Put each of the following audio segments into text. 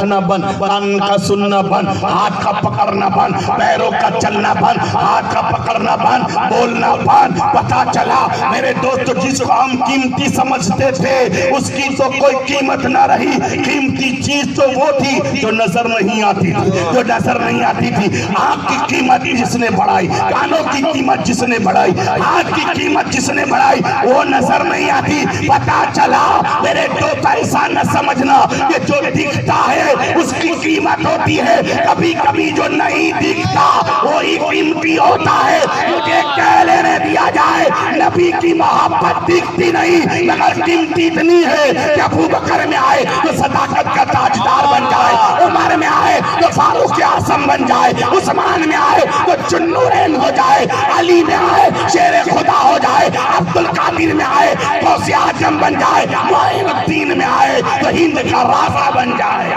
بن، کان کا سننا بن، ہاتھ کا پکڑنا بن، پیروں کا چلنا بن، ہاتھ کا پکڑنا بن، بولنا بن۔ پتا چلا میرے دوست جس کو ہم قیمتی سمجھتے تھے اس کی تو کوئی قیمت نہ رہی۔ قیمتی چیز تو وہ تھی جو نظر نہیں آتی تھی، جو نظر نہیں آتی تھی۔ آنکھ کی قیمت جس نے بڑھائی، کانوں کی قیمت جس نے بڑھائی، ہاتھ کی قیمت جس نے بڑھائی، وہ نظر نہیں آتی۔ پتا چلا میرے دوست ایسا نہ سمجھنا کہ جو دکھتا ہے اس کی قیمت ہوتی ہے، کبھی کبھی جو نہیں دکھتا وہی قیمتی ہوتا ہے۔ مجھے کہہ لینے دیا جائے نبی کی محبت دکھتی نہیں مگر قیمتی اتنی ہے کہ ابو بکر میں آئے تو صداقت کا تاجدار بن جائے، عمر میں آئے تو فاروق اعظم بن جائے، عثمان میں آئے تو ذوالنورین ہو جائے، علی میں آئے شیر خدا ہو جائے، عبدالقادر میں آئے غوث اعظم بن جائے، معین الدین میں آئے تو ہند کا رافع بن جائے۔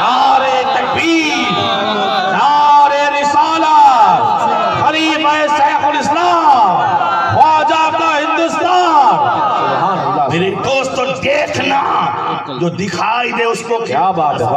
نعرہ تکبیر، نعرہ رسالت، خلیفہ شیخ الاسلام، خواجہ کا ہندوستان۔ میرے دوستو دیکھنا جو دکھائی دے اس کو کیا بات ہے،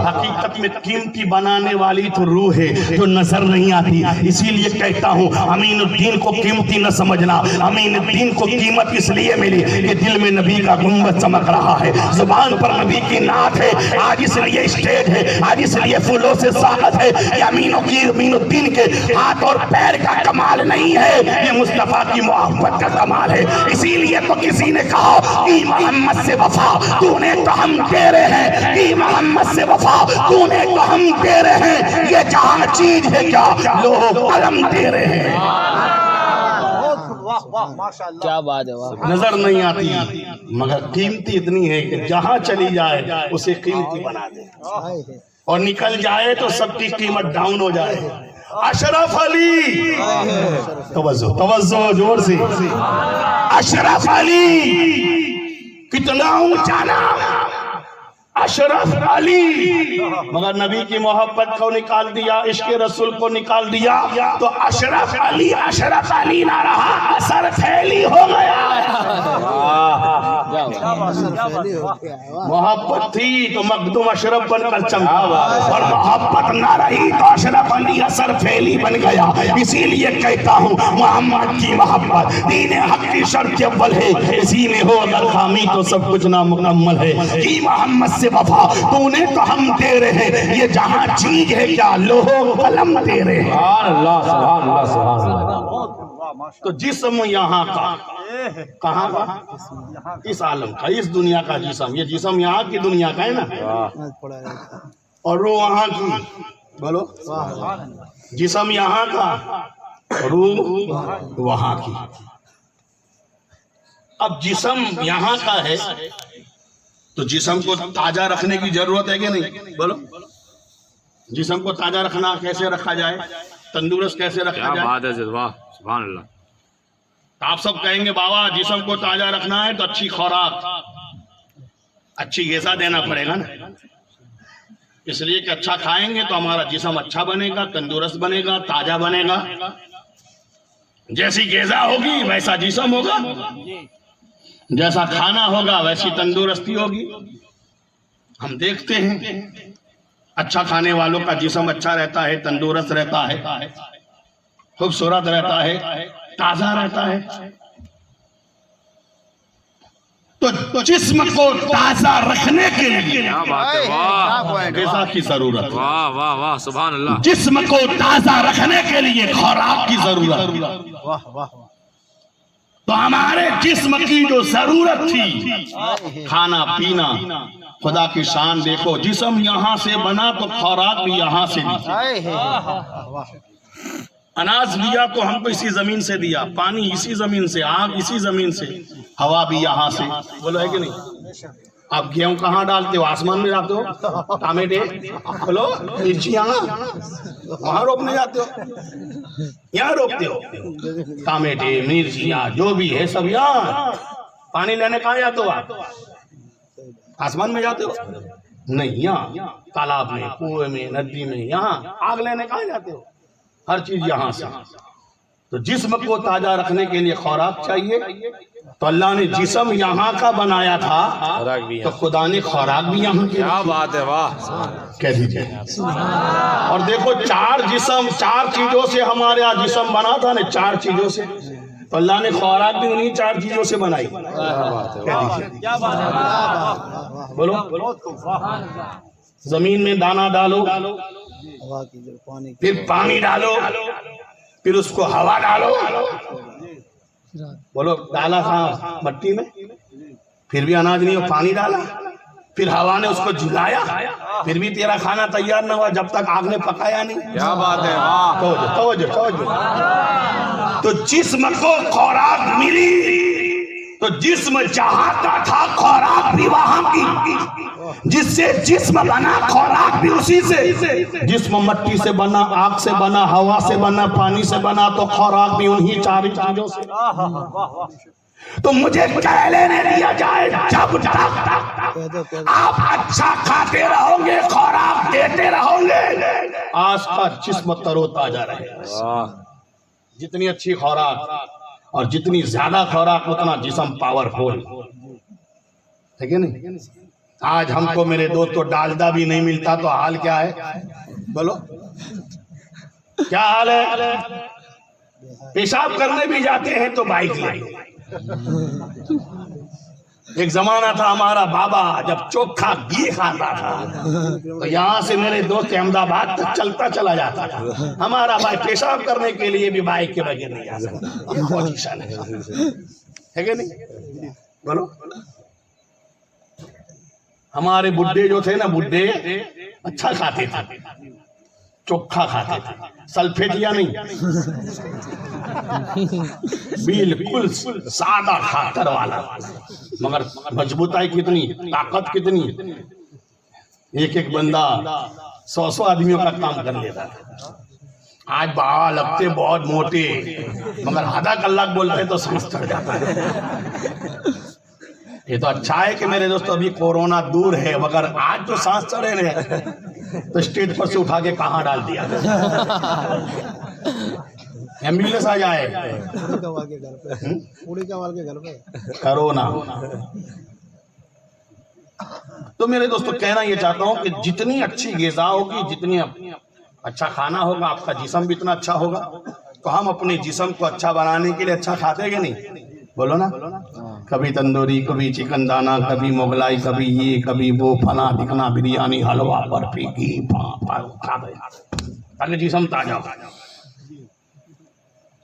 حقیقت میں قیمتی بنانے والی تو روح ہے جو نظر نہیں آتی۔ اسی لیے کہتا ہوں امین الدین کو قیمتی نہ سمجھنا۔ امین الدین کو قیمت اس لیے ملی کہ دل میں نبی کا گنبد چمک رہا ہے، زبان پر نبی کی نعت ہے، آج اس لیے اسٹیج ہے، آج اس لیے پھولوں سے ساحت ہے۔ یہ امین الدین کے ہاتھ اور پیر کا کمال نہیں ہے، یہ مصطفیٰ کی محبت کا کمال ہے۔ اسی لیے تو کسی نے کہا کہ محمد سے وفا تو نے تو ہم تیرے ہیں، کہ محمد سے وفا تو نے تو ہم تیرے ہیں، یہ جہاں چیز ہے کیا لوگ قلم تیرے ہیں۔ کیا بات ہے، نظر نہیں آتی مگر قیمتی اتنی ہے کہ جہاں چلی جائے اسے قیمتی بنا دے، اور نکل جائے تو سب کی قیمت ڈاؤن ہو جائے۔ اشرف علی، توجہ زور سے، اشرف علی کتنا اونچا نام، اشرف علی، مگر نبی کی محبت کو نکال دیا، عشق رسول کو نکال دیا تو اشرف علی نہ رہا، اثر پھیلی ہو گیا۔ محبت تھی تو مخدوم اشرف بن کر چمکا، اور محبت نہ رہی تو اشرف علی اثر پھیلی بن گیا۔ اسی لیے کہتا ہوں محمد کی محبت دین حق کی شرط اول ہے، اسی میں ہو اگر خامی تو سب کچھ نامکمل ہے۔ کہ محمد سے وفا تو نے تو ہم تیرے ہیں، یہ جہاں چیز ہے کیا لوہو قلم تیرے ہیں۔ سبحان اللہ، سبحان اللہ، سبحان اللہ۔ تو جسم یہاں کا، کہاں کا؟ اس عالم کا، اس دنیا کا جسم، یہ جسم یہاں کی دنیا کا ہے نا، اور روح وہاں کی، بولو جسم یہاں کا، روح وہاں کی۔ اب جسم یہاں کا ہے تو جسم کو تازہ رکھنے کی ضرورت ہے کہ نہیں؟ بولو جسم کو تازہ رکھنا کیسے رکھا جائے، تندرست کیسے رکھا جائے؟ سبحان اللہ۔ آپ سب کہیں گے بابا جسم کو تازہ رکھنا ہے تو اچھی خوراک، اچھی غذا دینا پڑے گا نا، اس لیے کہ اچھا کھائیں گے تو ہمارا جسم اچھا بنے گا، تندرست بنے گا، تازہ بنے گا۔ جیسی غذا ہوگی ویسا جسم ہوگا، جیسا کھانا ہوگا ویسی تندرستی ہوگی۔ ہم دیکھتے ہیں اچھا کھانے والوں کا جسم اچھا رہتا ہے، تندرست رہتا ہے، خوبصورت رہتا ہے، تازہ رہتا ہے۔ تو جسم کو تازہ رکھنے کے لیے غذا کی ضرورت، واہ واہ واہ، سبحان اللہ۔ جسم کو تازہ رکھنے کے لیے خوراک کی ضرورت۔ تو ہمارے جسم کی جو ضرورت تھی کھانا پینا، خدا کی شان دیکھو، جسم یہاں سے بنا تو خوراک بھی یہاں سے دی۔ اناج لیا تو ہم کو اسی زمین سے دیا، پانی اسی زمین سے، آگ اسی زمین سے، ہوا بھی یہاں سے، بولو ہے کہ نہیں؟ آپ گیہوں کہاں ڈالتے ہو؟ آسمان میں ڈالتے ہو؟ ٹماٹے بولو، مرچیاں وہاں روپنے جاتے ہو؟ یہاں روپتے ہو؟ ٹماٹے مرچیاں جو بھی ہے سب یہاں۔ پانی لینے کہاں جاتے ہو آپ؟ آسمان میں جاتے ہو؟ نہیں، یہاں تالاب میں، کنویں میں، ندی میں، یہاں۔ آگ لینے کہاں جاتے ہو؟ ہر چیز یہاں سے۔ تو جسم کو تازہ رکھنے کے لیے خوراک چاہیے، تو اللہ نے جسم یہاں کا بنایا تھا تو خدا نے خوراک بھی یہاں کی کیا بات ہے، واہ کہہ دیجئے۔ اور دیکھو چار چیزوں سے ہمارے یہاں جسم بنا تھا نا، 4 چیزوں سے، تو اللہ نے خوراک بھی انہی 4 چیزوں سے بنائی۔ بولو، زمین میں دانہ ڈالو، پھر پانی ڈالو، پھر اس کو ہوا ڈالو، بولو ڈالا تھا مٹی میں، پھر بھی اناج نہیں ہو، پانی ڈالا، پھر ہوا نے اس کو جھلایا، پھر بھی تیرا کھانا تیار نہ ہوا جب تک آگ نے پکایا نہیں۔ کیا بات ہے، واہ توجہ۔ تو جسم کو خوراک ملی تو جسم جہاں کا تھا خوراک بھی وہاں کی، جس سے جسم بنا خوراک بھی اسی سے، جسم مٹی سے بنا، آگ سے بنا، ہوا سے بنا، پانی سے بنا، تو خوراک بھی انہی 4 چیزوں سے۔ تو مجھے کہہ لینے دیا جائے، جب تک آپ اچھا کھاتے رہو گے، خوراک دیتے رہو گے، آج کا جسم تر و تازہ رہے گا۔ جتنی اچھی خوراک اور جتنی زیادہ خوراک اتنا جسم پاورفل، ٹھیک ہے نہیں؟ آج ہم کو میرے دوستو ڈالڈا بھی نہیں ملتا تو حال کیا ہے؟ بولو کیا حال ہے؟ پیشاب کرنے بھی جاتے ہیں تو بائک لے۔ ایک زمانہ تھا ہمارا بابا جب چوکھا گھی کھاتا تھا تو یہاں سے میرے دوست احمد آباد تک چلتا چلا جاتا تھا۔ ہمارا بھائی پیشاب کرنے کے لیے بھی بائک کے بغیر نہیں جا سکتا، یہ پوزیشن ہے کہ نہیں؟ بولو ہمارے بڈھے جو تھے نا، بڈھے اچھا کھاتے تھے، چوکھا کھاتے تھے، سلفیٹیا نہیں، بالکل سادہ کھاکر والا، مگر مضبوطائی کتنی، طاقت کتنی، ایک بندہ 100 آدمیوں کا کام کر لیتا تھا۔ آج بہا لگتے بہت موٹے، مگر آدھا کلاک بولتے تو سانس چڑھ جاتا ہے۔ یہ تو اچھا ہے کہ میرے دوستو ابھی کورونا دور ہے، مگر آج جو سانس چڑھے رہے تو اسٹیج پر سے اٹھا کے کہاں ڈال دیا، ایمبولینس آ جائے، کرونا۔ تو میرے دوستو کہنا یہ چاہتا ہوں کہ جتنی اچھی غذا ہوگی، جتنی اچھا کھانا ہوگا، آپ کا جسم بھی اتنا اچھا ہوگا۔ تو ہم اپنے جسم کو اچھا بنانے کے لیے اچھا کھاتے گے نہیں؟ بولو نا، کبھی تندوری، کبھی چکن دانا، کبھی مغلائی، کبھی یہ، کبھی وہ، فلاں دکھنا، بریانی، حلوہ، برفی، گھی، تاکہ جسم تازہ ہو۔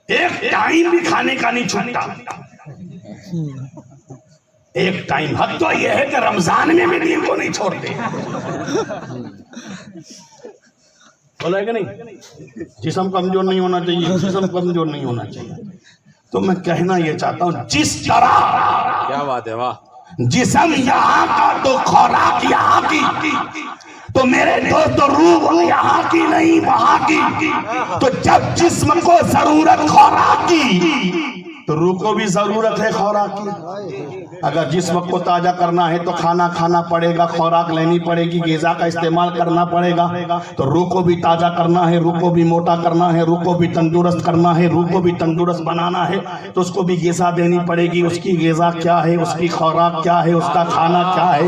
ایک ٹائم بھی کھانے کا نہیں چھوٹتا، ایک ٹائم، حد تو یہ ہے کہ رمضان میں بھی دین کو نہیں چھوڑتے، بولا ہے کہ نہیں؟ جسم کمزور نہیں ہونا چاہیے، جسم کمزور نہیں ہونا چاہیے۔ تو میں کہنا یہ چاہتا ہوں، جس طرح کیا بات ہے، واہ جسم یہاں کا تو خوراک یہاں کی، تو میرے دوست روح یہاں کی نہیں وہاں کی۔ تو جب جسم کو ضرورت خوراک کی تو روح کو بھی ضرورت ہے خوراک کی۔ اگر جسم کو تازہ کرنا ہے تو کھانا کھانا پڑے گا، خوراک لینی پڑے گی، غذا کا استعمال کرنا پڑے گا۔ تو روح کو بھی تازہ کرنا ہے، روح کو بھی موٹا کرنا ہے، روح کو بھی تندرست کرنا ہے، روح کو بھی تندرست بنانا ہے، تو اس کو بھی غذا دینی پڑے گی۔ اس کی غذا کیا ہے، اس کی خوراک کیا ہے، اس کا کھانا کیا ہے،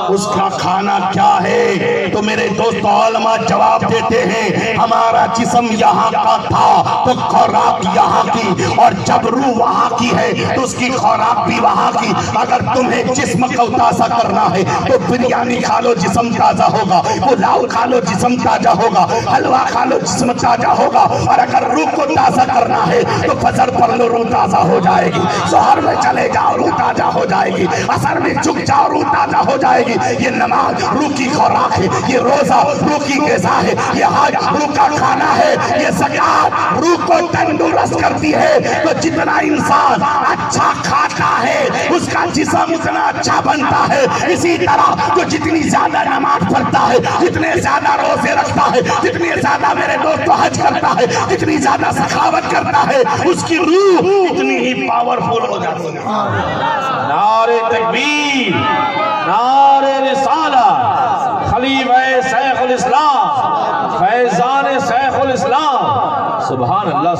اس کا کھانا کیا ہے؟ تو میرے دوست علماء جواب دیتے ہیں، ہمارا جسم یہاں کا تھا تو خوراک یہاں کی، اور جب روح وہاں کی ہے تو اس کی خوراک بھی وہاں کی۔ اگر تمہیں جسم کو تازہ کرنا ہے تو بریانی کھا لو، جسم تازہ ہوگا، پلاؤ کھا لو، جسم تازہ ہوگا، حلوہ کھا لو، جسم تازہ ہوگا۔ اور اگر روح کو تازہ کرنا ہے تو فجر پڑھ لو، روح تازہ ہو جائے گی، سحر میں چلے جاؤ، روح تازہ ہو جائے گی، عصر میں جھک جاؤ، روح تازہ ہو جائے گی۔ یہ نماز روح کی خوراک ہے، یہ روزہ روح کی غذا ہے، یہ حج روح کا کھانا ہے، یہ زکات روح کو تندرست کرتی ہے۔ تو جتنا انسان اچھا کھاتا ہے اس کا جسم اتنا اچھا بنتا ہے۔ اسی طرح جو جتنی زیادہ نماز پڑھتا ہے، جتنے زیادہ روزے رکھتا ہے، جتنے زیادہ میرے دوست حج کرتا ہے، جتنی زیادہ سخاوت کرتا ہے، اس کی روح اتنی ہی پاورفل ہو جاتی ہے۔ نعرہ تکبیر، نعرہ رسالہ، خلیفہ شیخ الاسلام، فیضان شیخ الاسلام، سبحان اللہ۔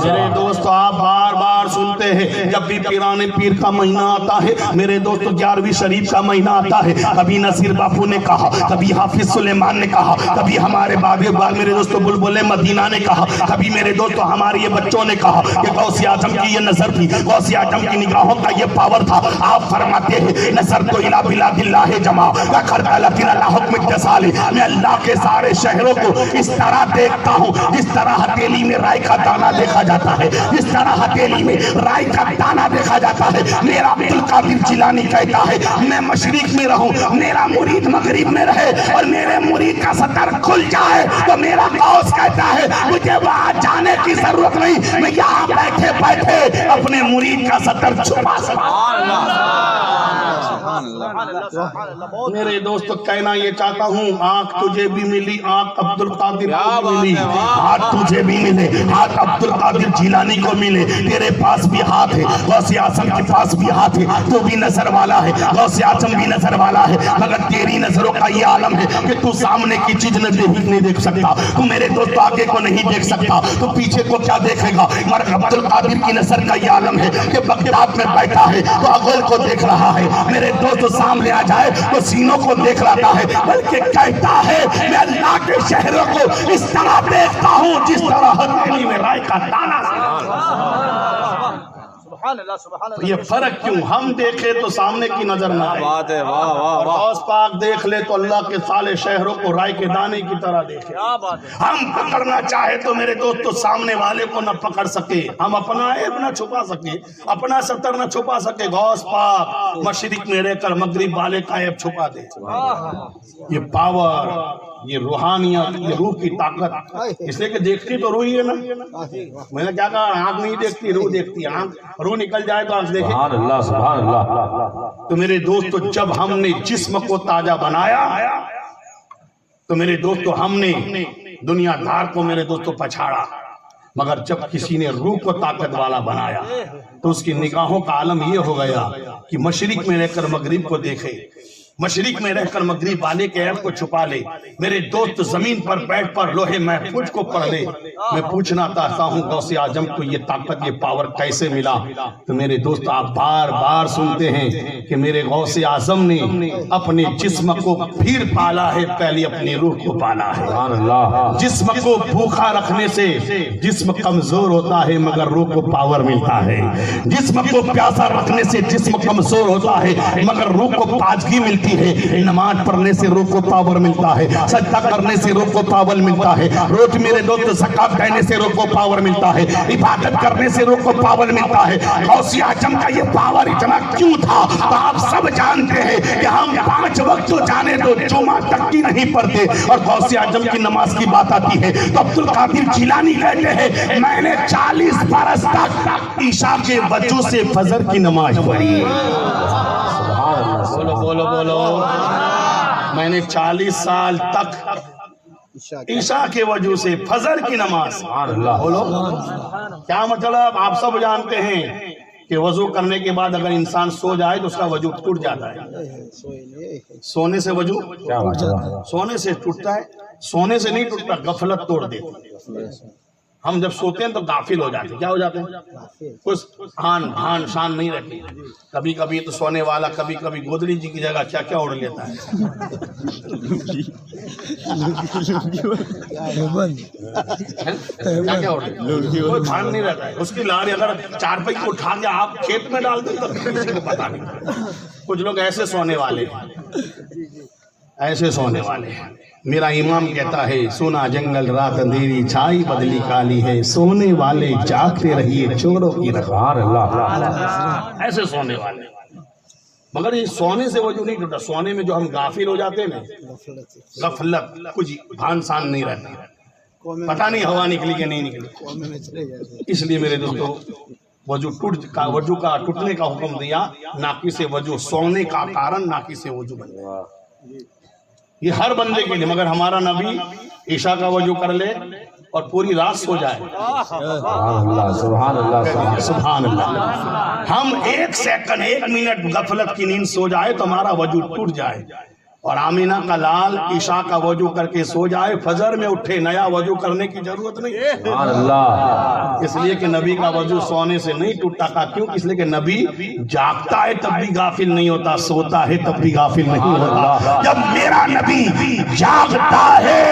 جب بھی پیرانے پیر کا مہینہ آتا ہے میرے دوست 11ویں شریف کا مہینہ آتا ہے کبھی نصیر باپو نے کہا کبھی حافظ سلیمان نے کہا کبھی ہمارے باغ میرے دوست بلبل مدینہ نے کہا کبھی میرے دوست ہمارے یہ بچوں نے کہا کہ غوث اعظم کی یہ نظر تھی غوث اعظم کی نگاہوں کا یہ پاور تھا آپ فرماتے ہیں نظر تو الہ بلاد اللہ جمع وکربلۃ اللہ حکم اتصال میں اللہ کے سارے شہروں کو اس طرح دیکھتا ہوں جس طرح ہتھیلی میں رائی کا دانہ دیکھا جاتا ہے جس طرح ہتھیلی میں رائی کا دانہ دیکھا جاتا ہے میرا عبدالقادر جیلانی کہتا ہے میں مشرق میں رہوں میرا مرید مغرب میں رہے اور میرے مرید کا سطر کھل جائے تو میرا غوث کہتا ہے مجھے وہاں جانے کی ضرورت نہیں میں یہاں بیٹھے بیٹھے اپنے مرید کا سطر چھپا سکتا میرے دوست کہنا یہ چاہتا ہوں آنکھ تجھے بھی ملی آنکھ عبدالقادر کو ملی ہاتھ تجھے بھی ملے ہاتھ عبدالقادر جیلانی کو ملے تیرے پاس بھی ہاتھ ہے غوث اعظم کے پاس بھی ہاتھ ہے تو بھی نظر والا ہے غوث اعظم بھی نظر والا ہے مگر تیری نظروں کا یہ عالم ہے کہ تو سامنے کی چیز نہیں دیکھ سکتا تو میرے دوست آگے کو نہیں دیکھ سکتا تو پیچھے کو کیا دیکھے گا مگر عبدالقادر کی نظر کا یہ عالم ہے کہ بغداد میں بیٹھا ہے تو اغول کو دیکھ رہا ہے میرے دوست سامنے آ جائے تو سینوں کو دیکھ رہا ہے بلکہ کہتا ہے میں اللہ کے شہروں کو اس طرح دیکھتا ہوں جس طرح ہتھیلی میں رائی کا دانہ یہ فرق کیوں ہم دیکھے تو سامنے کی نظر نہ آئے اور غوث پاک دیکھ لے تو اللہ کے سالے شہروں کو رائی کے دانے کی طرح دیکھے ہم پکڑنا چاہے تو میرے دوست تو سامنے والے کو نہ پکڑ سکے ہم اپنا عیب نہ چھپا سکے اپنا ستر نہ چھپا سکے غوث پاک مشرق میں رہ کر مغرب والے کا عیب چھپا دے یہ پاور یہ روحانیت یہ روح کی طاقت اس لیے کہ دیکھتی تو روح ہی ہے نا میں نے کیا کہا آنکھ نہیں دیکھتی روح دیکھتی آنکھ روح نکل جائے تو آنکھ دیکھے سبحان اللہ تو میرے دوستو جب ہم نے جسم کو تازہ بنایا تو میرے دوستو ہم نے دنیا دار کو میرے دوستو پچھاڑا مگر جب کسی نے روح کو طاقت والا بنایا تو اس کی نگاہوں کا عالم یہ ہو گیا کہ مشرق میں رہ کر مغرب کو دیکھے مشرق میں رہ کر مغرب والے کے عیب کو چھپا لے میرے دوست زمین پر بیٹھ پر لوہے محفوظ کو پڑھ لے میں پوچھنا چاہتا ہوں غوث اعظم کو یہ طاقت یہ پاور کیسے ملا تو میرے دوست آپ بار بار سنتے ہیں کہ میرے غوث اعظم نے اپنے جسم کو پھر پالا ہے پہلے اپنی روح کو پالا ہے جسم کو بھوکا رکھنے سے جسم کمزور ہوتا ہے مگر روح کو پاور ملتا ہے جسم کو پیاسا رکھنے سے جسم کمزور ہوتا ہے مگر روح کو تازگی ملتی ہے نماز پڑھنے سے روح کو پاور ملتا ہے سجدہ کرنے سے روح کو پاور ملتا ہے روز میرے دوست زکات دینے سے روح کو پاور ملتا ہے عبادت کرنے سے روح کو پاور ملتا ہے غوث اعظم کا یہ پاور اتنا کیوں تھا تو آپ سب جانتے ہیں کہ ہم 5 وقت تو جانے تو جمعہ تک کی نہیں پڑھتے اور غوث اعظم کی نماز کی بات آتی ہے تو عبدالقادر جیلانی کہتے ہیں میں نے 40 برس تک عشاء کے وضو سے فجر کی نماز پڑھی بولو بولو میں نے 40 سال تک عشاء کے وجہ سے فجر کی نماز بولو کیا مطلب آپ سب جانتے ہیں کہ وضو کرنے کے بعد اگر انسان سو جائے تو اس کا وضو ٹوٹ جاتا ہے سونے سے وضو سونے سے ٹوٹتا ہے سونے سے نہیں ٹوٹتا غفلت توڑ دیتی ہم جب سوتے ہیں تو غافل ہو جاتے ہیں کیا ہو جاتے ہیں کچھ دھان شان نہیں رہتی کبھی کبھی تو سونے والا کبھی کبھی گودری جی کی جگہ کیا کیا اڑ لیتا ہے کیا اڑ کوئی دھان نہیں رہتا ہے اس کی لاری اگر 4 پہی کو اٹھا کے آپ کھیت میں ڈال دیں تو کسی کو پتا نہیں کچھ لوگ ایسے سونے والے ایسے سونے والے ہیں میرا امام کہتا ہے سونا جنگل رات اندھیری چھائی بدلی کالی ہے سونے والے جاگتے رہیے چوروں کی رخار اللہ ایسے سونے والے مگر یہ سونے سے وجہ نہیں ٹوٹا سونے میں جو ہم غافل ہو جاتے ہیں نا غفلت کچھ بھان سان نہیں رہتا پتہ نہیں ہوا نکلی کہ نہیں نکلی اس لیے میرے دوستو وضو کا ٹوٹنے کا حکم دیا ناقص وضو سونے کا کارن ناقص وضو بن گیا یہ ہر بندے کے لیے مگر ہمارا نبی عشاء کا وضو کر لے اور پوری رات سو جائے سبحان اللہ سبحان اللہ ہم 1 سیکنڈ 1 منٹ غفلت کی نیند سو جائے تو ہمارا وضو ٹوٹ جائے اور آمینہ کا لال عشاء کا وضو کر کے سو جائے، فجر میں اٹھے، نیا وضو کرنے کی ضرورت نہیں ہے۔ سبحان اللہ، اس لیے کہ نبی کا وضو سونے سے نہیں ٹوٹتا تھا، کیوں؟ اس لیے کہ نبی جاگتا ہے تب بھی غافل نہیں ہوتا، سوتا ہے تب بھی غافل نہیں ہوتا۔ جب میرا نبی جاگتا ہے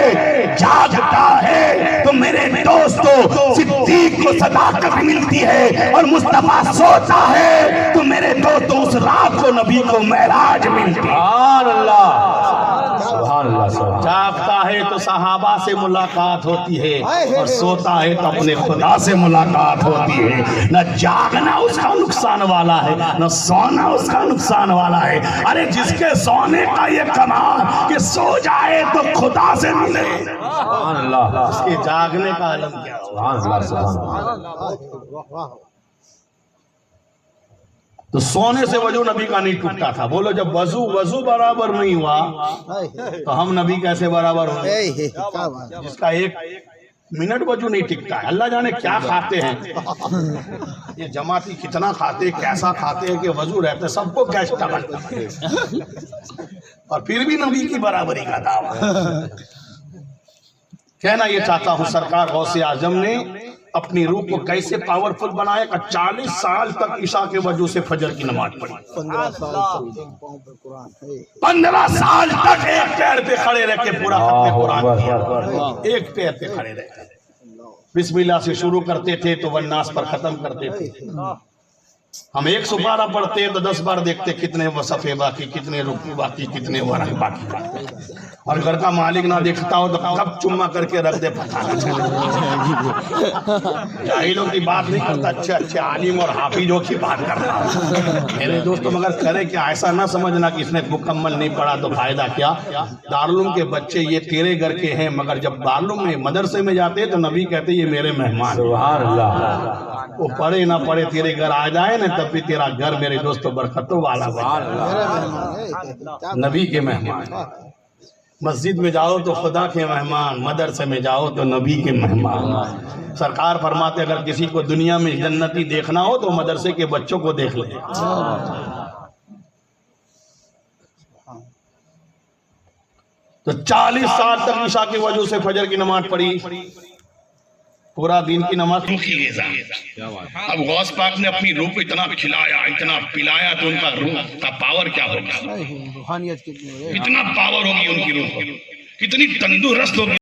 تو میرے دوستو صدیق کو صداقت ملتی ہے، اور مصطفیٰ سوتا ہے تو میرے دوستو اس رات کو نبی کو معراج ملتی ہے۔ سبحان اللہ، سبحان اللہ، سبحان جاگتا ہے تو صحابہ سے ملاقات ہوتی ہے، اور سوتا ہے تو اپنے خدا سے ملاقات ہوتی ہے۔ نہ جاگنا اس کا نقصان والا ہے، نہ سونا اس کا نقصان والا ہے۔ ارے جس کے سونے کا یہ کمال کہ سو جائے تو خدا سے ملے، اللہ، اس کے جاگنے کا علم کیا ہو؟ سبحان اللہ، سبحان اللہ۔ تو سونے سے وضو نبی کا نہیں ٹوٹتا تھا۔ بولو جب وضو برابر نہیں ہوا تو ہم نبی کیسے برابر ہوئے؟ جس کا ایک منٹ وضو نہیں ٹکتا ہے، اللہ جانے کیا کھاتے ہیں یہ جماعتی، کتنا کھاتے، کیسا کھاتے ہیں کہ وضو رہتے سب کو گیس ٹبل، اور پھر بھی نبی کی برابری کا دعویٰ۔ کہنا یہ چاہتا ہوں سرکار غوث اعظم نے اپنی روح کو کیسے پاورفل بنایا کہ 40 سال تک عشاء کے وضو سے فجر کی نماز پڑھی، 15 سال تک ایک پیر پہ کھڑے رہ کے پورا ختم قرآن کیا، ایک پیر پہ کھڑے رہ کے بسم اللہ سے شروع کرتے تھے تو والناس پر ختم کرتے تھے۔ ہم 112 پڑھتے تو 10 بار دیکھتے کتنے وصفے باقی، کتنے رکوع باقی، کتنے ورق باقی، اور گھر کا مالک نہ دیکھتا ہو تو کب چمہ کر کے رکھ دے پتہ نہ چلے۔ جاہلوں کی بات نہیں کرتا، اچھے اچھے عالم اور حافظوں کی بات کرتا ہوں۔ میرے دوستو مگر کرے کہ ایسا نہ سمجھنا کہ اس نے مکمل نہیں پڑھا تو فائدہ کیا۔ دارالعلوم کے بچے یہ تیرے گھر کے ہیں، مگر جب دارالعلوم میں مدرسے میں جاتے تو نبی کہتے یہ میرے مہمان، سبحان اللہ، وہ پڑھے نہ پڑھے تیرے گھر آ جائے نا تب بھی تیرا گھر میرے دوستو برکتوں والا بن۔ نبی کے مہمان، مسجد میں جاؤ تو خدا کے مہمان، مدرسے میں جاؤ تو نبی کے مہمان۔ سرکار فرماتے اگر کسی کو دنیا میں جنتی دیکھنا ہو تو مدرسے کے بچوں کو دیکھ لے۔ تو 40 سال تک عشاء کی وجہ سے فجر کی نماز پڑھی، پورا دین کی نماز کی غذا۔ اب غوث پاک نے اپنی روح کو اتنا کھلایا، اتنا پلایا تو ان کا روح کا پاور کیا ہوگا، کتنا پاور ہوگی ان کی روح کو، کتنی تندرست ہوگی